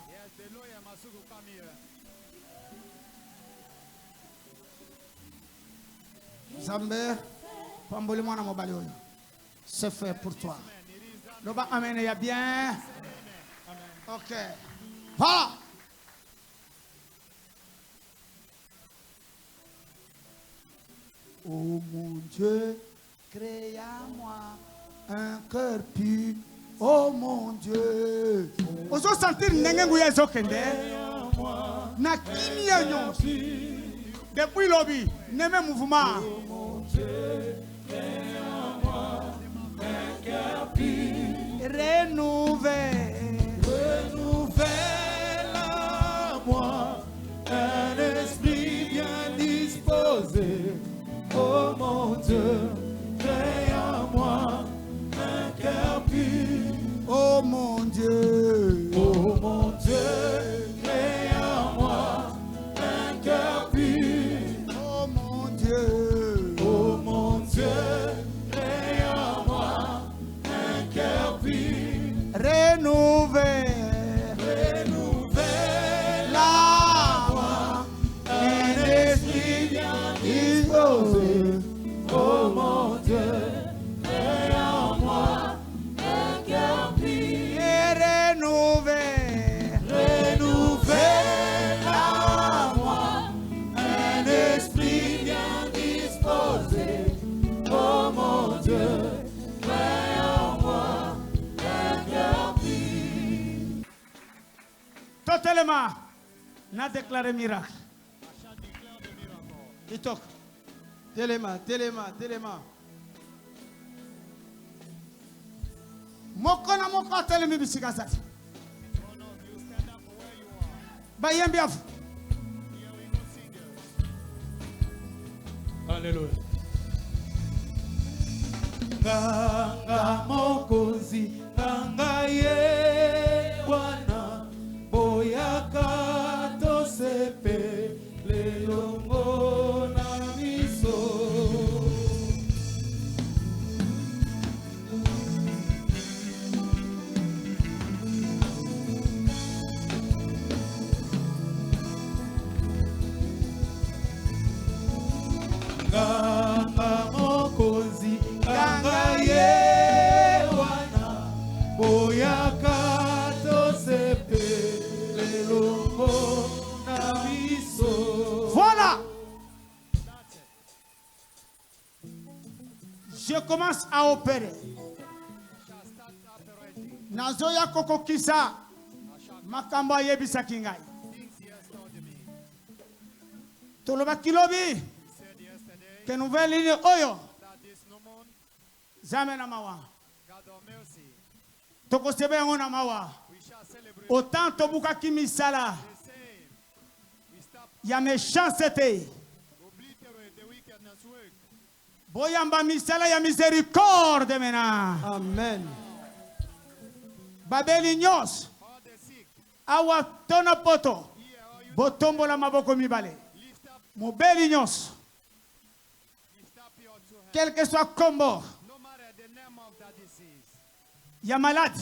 Zambe, pamboli mwana mobali oyo. C'est fait pour toi. Loba amen, il y a bien. Ok. Voilà. Oh mon Dieu, crée à moi un cœur pur. Oh mon Dieu. Ozo sentir ndenge nguya zokende. Na kimia nyonsi. Depuis lobby, n'aimez mouvement. Oh mon Dieu, crée à moi un cœur pur. Renouvelez à moi un esprit bien disposé. Oh mon Dieu, crée à moi un cœur pur. Oh mon Dieu, crée à moi un cœur pur. Oh mon Dieu, crée à moi un cœur pur. Renouvelez à moi un esprit bien disposé. Oh mon Dieu, crée en moi un cœur pur. Et renouvelez à moi un esprit bien disposé. Oh mon Dieu, crée en moi un cœur pur. Totalement, n'a déclaré miracle. Il toque. Téléma. Mokona moko telemi bisika sasa. Bayembi afu. Alléluia. Nganga mokozi, nganga ye wana, boyaka tosepe lelongo na miso. Nganga mokozi, nganga ye wana, boyaka tosepe lelongo na miso. Voilà. Je commence à opérer. Nazoya koko kisa makamba yebisa kingai. Toloba kilobi. Que nouvelle ligne oyo. Zamena mawa. God of mercy. Toko sebe yango na mawa. We shall celebrate Autant tobuka kimisala. the same. We stop Ya méchanceté. obliterate the wickedness work. Boyamba misala ya miséricorde mena. Amen. Babeli nyos. All the sick, Awa tona poto. here all you Botombo la maboko mibale. lift up Mobeli nyos. your two hands. Quel que soit combo. No matter the name of that disease, Ya malade.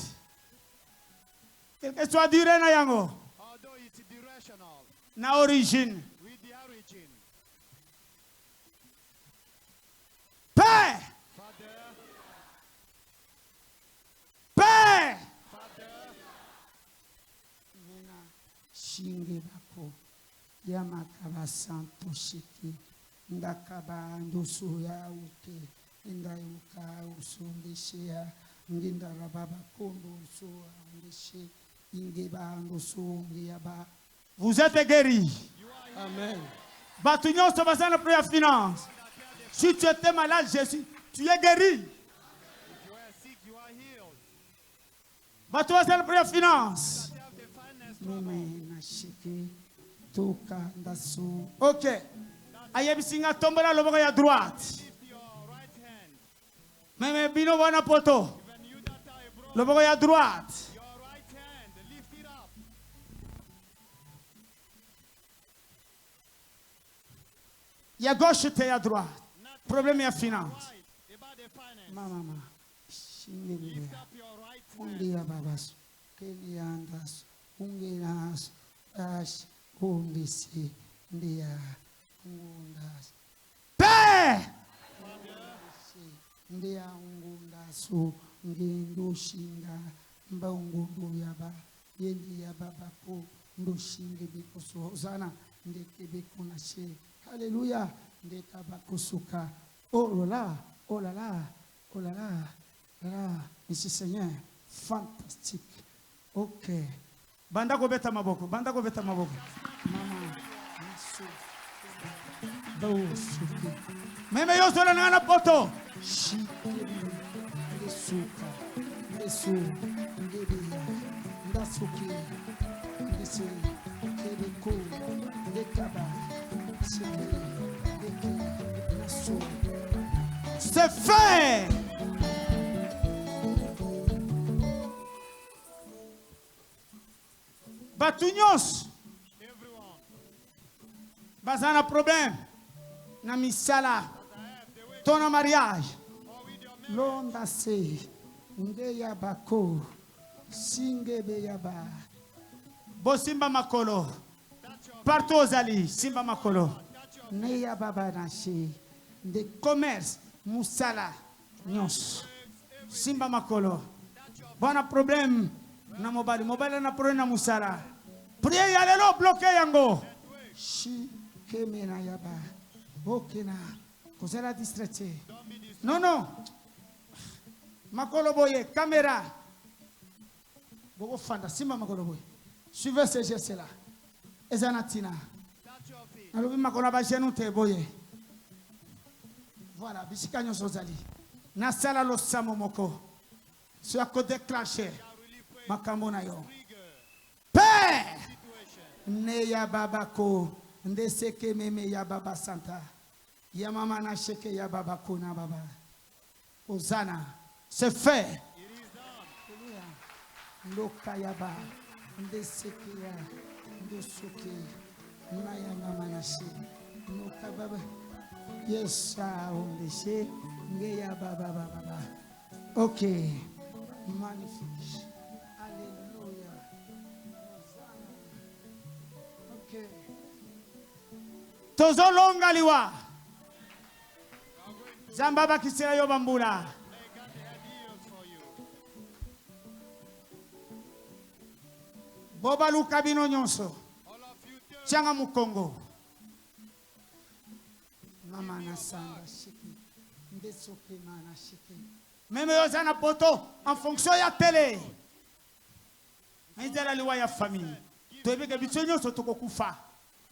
Quel que soit durée na yango. although it's durational Na origine. with the origin. Père. Father, Père. Father, Mena shinge bako. Ya makaba santo shiki. Ndakaba ndusu ya uke. Ndayuka usundishia. Nginda rababa kondo usu undishe. Ingeba ndusu ngiyaba. Vous êtes guéris. Amen. Batunion se basant la première finance. Si tu étais malade, Jésus, tu es guéri. if you are sick, you are healed. Batunion se la première finance. You have the finest trouble. Ok. Ayebisinga tombola loboko ya droite. Lift your right hand. Meme bino wana poto. When you that are abroad, Loboko ya droite. your right hand, lift it up. Ya gauche te ya droite. Not Problème ya finance. right, about the finance. Mama. Lift up your right hand. Undia babas. Keliandas. Unginas. Ash. Undisi. Ndia. Ungundas. Père! Ndia ungundasu. Ngindushinga. Mba ungundu yaba. Yendi yaba bako. Ndushinge bikosu. Hosana. Ndeke bikuna she. Alléluia. Ndeka bakusuka. Oh là là. Oh là là. Oh là là. Là. Merci Seigneur. Fantastique. Ok. Banda ko beta maboko. Banda ko beta maboko. Mama. Yesu. Bausuki. Meme yo sola na poto. Shikiri. Ndesuka. Ndesu. Ndebe. Ndasuki. Ndesi. Ndebeko. Ndekaba. Shikiri. Ndeke. Nasu. C'est fait. Batunios. Everyone. Bazana problème. Na misala. Tona mariage. Or with your marriage. Londa se. Ngeya bako. Singebe yaba. Bo simba makolo. That's your, Partout aux alliés. Simba makolo. that's your Neya baba nashi. De commerce. Musala. Nyos. Simba makolo. Bona problème. Na mobile. Mobile na problème na musala. Priez yalelo bloqué yango. Shi kemena yaba. Okena. Kozela distraite. Non, non. Makolo boye. Caméra. Bogo fanda. Simba makolo boye. Suivez ces gestes-là. Ezanatina. that's your feet. Nalobi makolo ba genou te boye. Voilà. Bisika nyonso zali. Nasala lo samo moko. So ako déclencher. Makambo na yo. Père. Neya babako. Ndeseke meme ya baba santa. Ya mama na sheke ya baba kuna baba. Hosanna. C'est fait. Alléluia. Loka yaba. Ndeseke ya. Ndosuke. Naya mama na she. Noka baba. Yes, ondeshe. Ngeya baba baba. Ok. Magnifique. Alléluia. Hosanna. Ok. Tozolonga liwa. Zamba bakisira yo bambula. May God have healed for you. Boba luka bino nyonso. All of you turn. Changa mukongo. Mama na sanga shiki. Ndesoke mana shiki. Meme yo zana poto en fonction ya télé. Nzela liwa ya famille. Toyebeke biso nyonso tokokufa.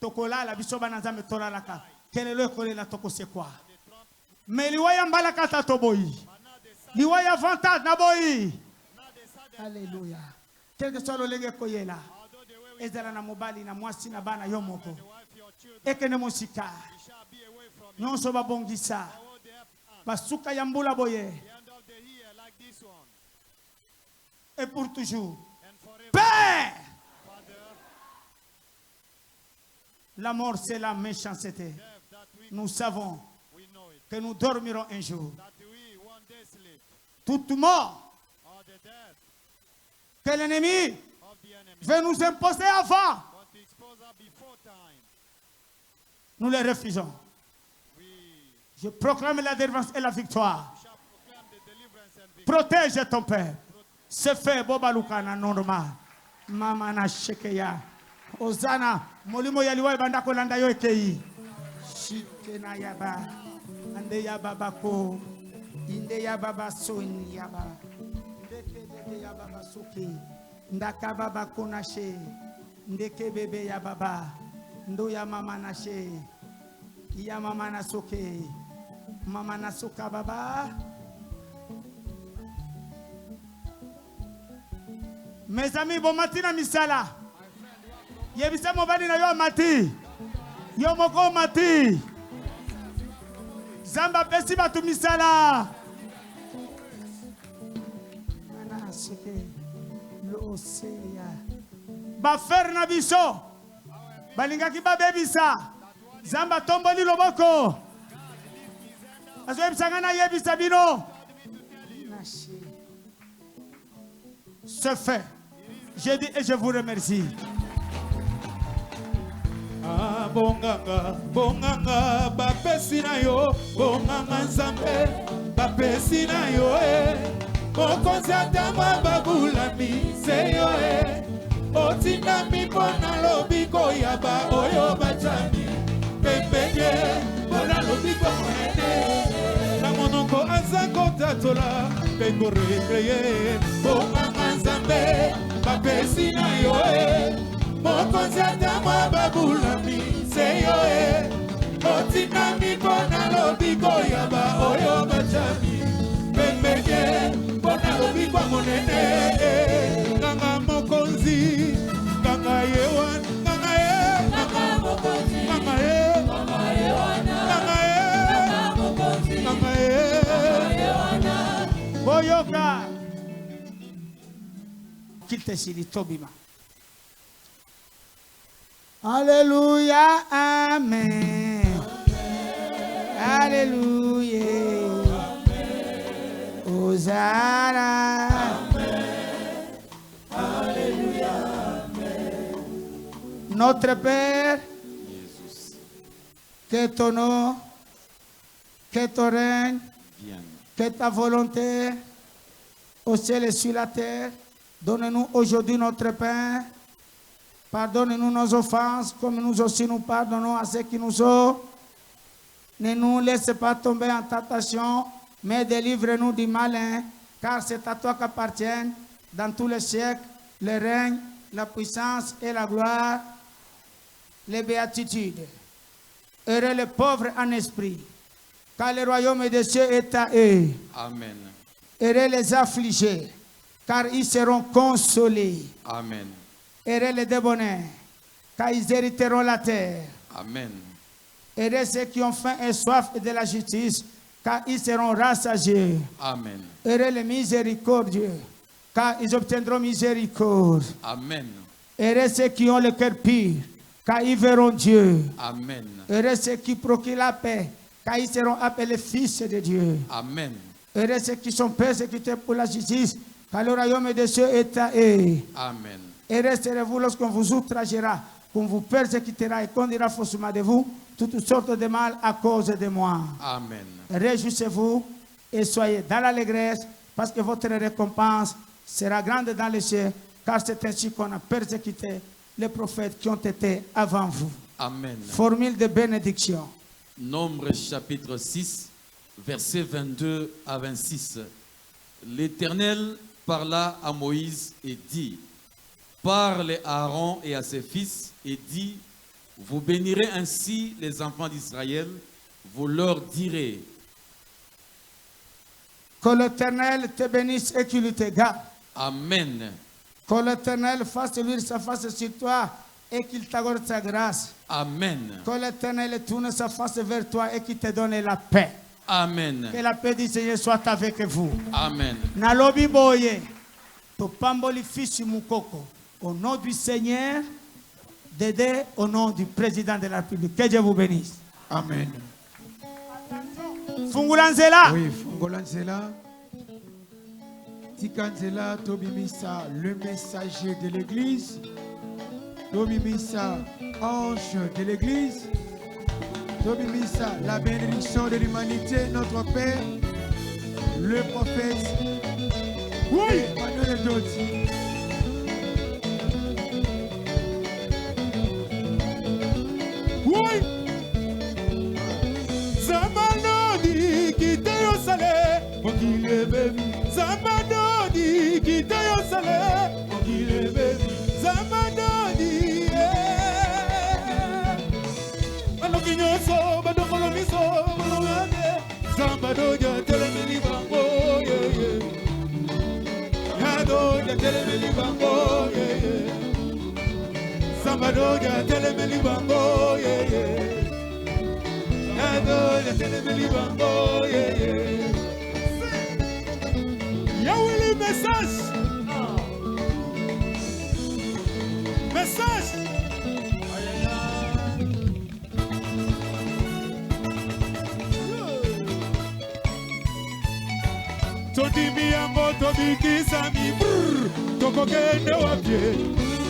Tokolala biso bana nzambe tolalaka. Kelelo ekolela tokosekwa. Mais liwa ya mbala kata toboyi. Liwaya avantage naboyi. Alléluia. Quel que soit le legue koyela. Ezala na mobali na mwasi na bana yomoko. Ekene musika. Nyonso babongisa. Basuka yambula boye. Et pour toujours. Père. La mort, c'est la méchanceté. Nous savons que nous dormirons un jour. Toute mort que l'ennemi veut nous imposer avant, nous les refusons. Je proclame la délivrance et la victoire. Protège ton père. C'est fait, Boba Lukana normal. Mama na shekeya. Ozana, molimo yaliwa banda kolanda yo ekei. Shikena yaba. Ande yaba bako. Inde yaba basoni yaba. Ndeke bebe yaba basuki. Ndaka baba konashe. Ndeke bebe yaba ba. Ndo ya mama nashe. Ya mama nasuke. Mama nasuka baba. Mes amis, bon matin misala. Yebisa mobali na yo mati. Yo moko mati. Zamba pesi batu misala. Mana seke lo seya. Ba fer na biso. Balinga ki ba bebisa. Zamba tomboli loboko. Azo yebisa ngana yebisa bino. Ce fait. Je dis et je vous remercie. Ah, bonganga, bonganga, bapesi na yo, bonganga nzambe, bapesi na yo, mokonzi atama babulami, se yo, otindami pona lobiko yaba, oyo bachami, pepeye, pona lobiko monene, na monoko azako tatola, peko rekreye, bonganga nzambe, bapesi na yo, mokonzi atama babulami seyo otinami pona lobiko yaba oyo bachami pembeye pona lobiko monene nganga mokonzi nganga yewan nganga ye nganga mokonzi nganga ye nganga yewana nganga ye nganga mokonzi nganga yewana Boyoka Kilte sili tobima. Alléluia, amen. Alléluia. Hosanna. Alléluia. Notre Père, que ton nom, que ton règne, que ta volonté au ciel et sur la terre. Donne-nous aujourd'hui notre pain. Pardonne-nous nos offenses, comme nous aussi nous pardonnons à ceux qui nous ont. Ne nous laisse pas tomber en tentation, mais délivre-nous du malin, car c'est à toi qu'appartiennent dans tous les siècles le règne, la puissance et la gloire, les béatitudes. Heureux les pauvres en esprit, car le royaume des cieux est à eux. Amen. Heureux les affligés, car ils seront consolés. Amen. Heureux les débonnés, car ils hériteront la terre. Amen. Heureux ceux qui ont faim et soif de la justice, car ils seront rassasiés. Amen. Heureux les miséricordieux, car ils obtiendront miséricorde. Amen. Heureux ceux qui ont le cœur pur, car ils verront Dieu. Amen. Heureux ceux qui procurent la paix, car ils seront appelés fils de Dieu. Amen. Heureux ceux qui sont persécutés pour la justice, car le royaume des cieux est à eux. Amen. Et resterez-vous lorsqu'on vous outragera, qu'on vous persécutera et qu'on dira faussement de vous toutes sortes de mal à cause de moi. Amen. Réjouissez-vous et soyez dans l'allégresse, parce que votre récompense sera grande dans les cieux, car c'est ainsi qu'on a persécuté les prophètes qui ont été avant vous. Amen. Formule de bénédiction. Nombre chapitre 6, versets 22 à 26. L'Éternel parla à Moïse et dit: parle à Aaron et à ses fils et dit: vous bénirez ainsi les enfants d'Israël, vous leur direz: Que l'Éternel te bénisse et qu'il te garde. Amen. Que l'Éternel fasse luire sa face sur toi et qu'il t'accorde sa grâce. Amen. Que l'Éternel tourne sa face vers toi et qu'il te donne la paix. Amen. Que la paix du Seigneur soit avec vous. Amen. Nalobi boye, to pamboli fils mukoko. Au nom du Seigneur, Dédé, au nom du président de la République. Que Dieu vous bénisse. Amen. Fungulanzela. Oui, Fungolanzela. Tikanzela, Tobimisa, le messager de l'église. Tobimisa, ange de l'église. Tobimisa, la bénédiction de l'humanité, notre Père, le prophète. Oui, Manuel Doti. Oui. Zamanodi quitte au salé, pour qu'il est béni. Zamanodi quitte au salé, pour qu'il est béni. Zamanodi, Manokinyoso, Madokolomiso, Malongane, Zambadoja, Telemeli Bango, Yadoja, Telemeli Bango, Zambadoja, Telemeli Bango, Yadoja, Telemeli Bango, Yahweh, message. Message. Todimi yango tobikisa mi tokokende wapye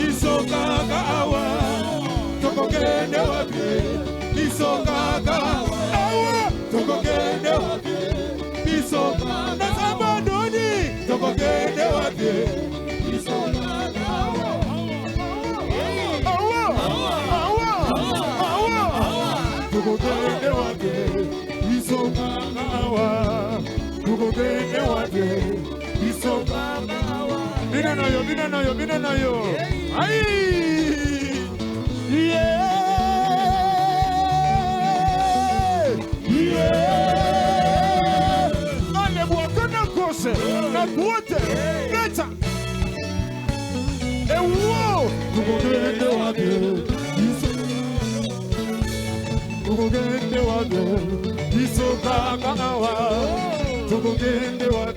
isokaka awa tokokende wapye isokaka awa tokokende wapye isokaka nasabadoni tokokende wapye isokaka awa tokokende wapye isokaka awa tokokende wapye isokaka awa bina nayo ai ale bwakana kose na kuote geta ewo tokokende wapye tokokende wapye isokaka awa tokokende wapye